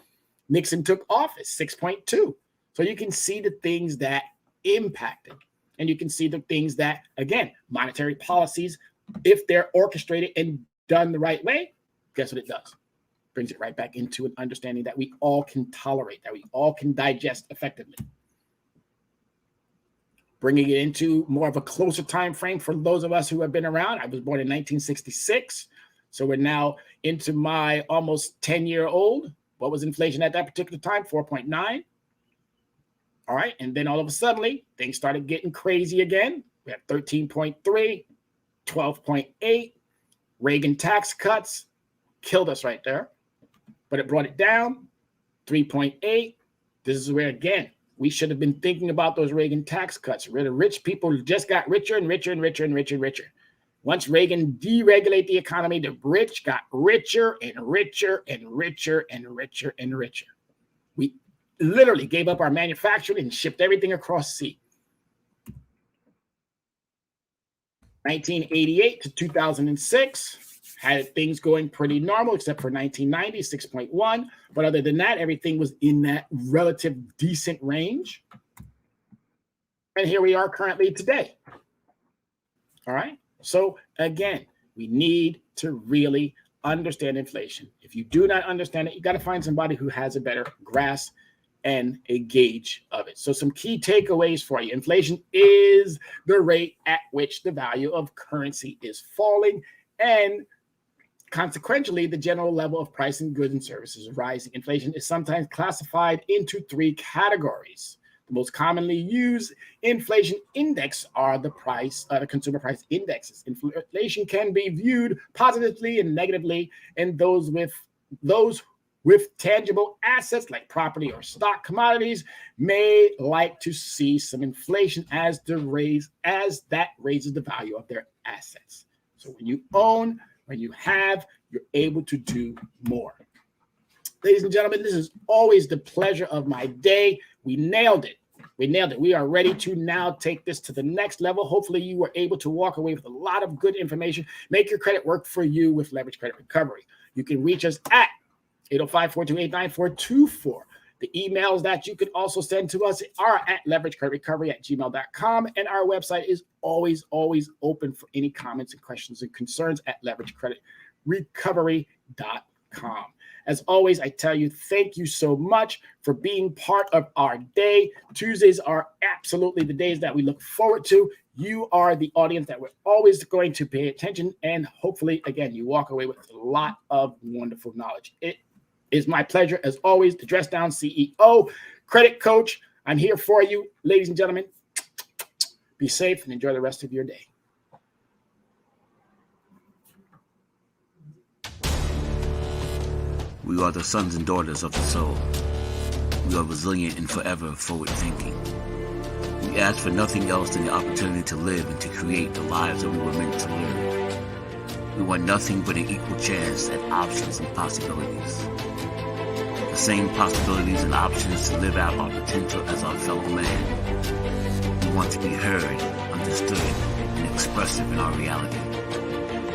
Nixon took office, 6.2. So you can see the things that impacted. And you can see the things that, again, monetary policies, if they're orchestrated and done the right way, guess what it does? Brings it right back into an understanding that we all can tolerate, that we all can digest effectively. Bringing it into more of a closer time frame for those of us who have been around. I was born in 1966, so we're now into my almost 10-year-old. What was inflation at that particular time? 4.9. All right, and then all of a sudden, things started getting crazy again. We have 13.3, 12.8. Reagan tax cuts killed us right there, but it brought it down, 3.8. This is where, again, we should have been thinking about those Reagan tax cuts, where the rich people just got richer and richer and richer and richer and richer. Once Reagan deregulated the economy, the rich got richer and richer and richer and richer and richer. We literally gave up our manufacturing and shipped everything across sea. 1988 to 2006 had things going pretty normal, except for 1990, 6.1. But other than that, everything was in that relative decent range. And here we are currently today. All right. So again, we need to really understand inflation. If you do not understand it, you got to find somebody who has a better grasp and a gauge of it. So some key takeaways for you. Inflation is the rate at which the value of currency is falling, and consequently, the general level of price in goods and services is rising. Inflation is sometimes classified into 3 categories. The most commonly used inflation index are the consumer price indexes. Inflation can be viewed positively and negatively, and those with tangible assets like property or stock commodities may like to see some inflation as that raises the value of their assets. So when you own, when you have, you're able to do more. Ladies and gentlemen, this is always the pleasure of my day. We nailed it. We are ready to now take this to the next level. Hopefully you were able to walk away with a lot of good information. Make your credit work for you with Leverage Credit Recovery. You can reach us at 805-428-9424. The emails that you can also send to us are at leveragecreditrecovery@gmail.com. And our website is always open for any comments and questions and concerns at leveragecreditrecovery.com. As always, I tell you, thank you so much for being part of our day. Tuesdays are absolutely the days that we look forward to. You are the audience that we're always going to pay attention. And hopefully, again, you walk away with a lot of wonderful knowledge. It is my pleasure, as always, to Dress Down CEO, Credit Coach. I'm here for you, ladies and gentlemen. Be safe and enjoy the rest of your day. We are the sons and daughters of the soul. We are resilient and forever forward thinking. We ask for nothing else than the opportunity to live and to create the lives that we were meant to live. We want nothing but an equal chance at options and possibilities. The same possibilities and options to live out our potential as our fellow man. We want to be heard, understood, and expressive in our reality.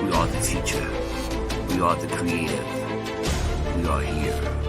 We are the future. We are the creative. We are here.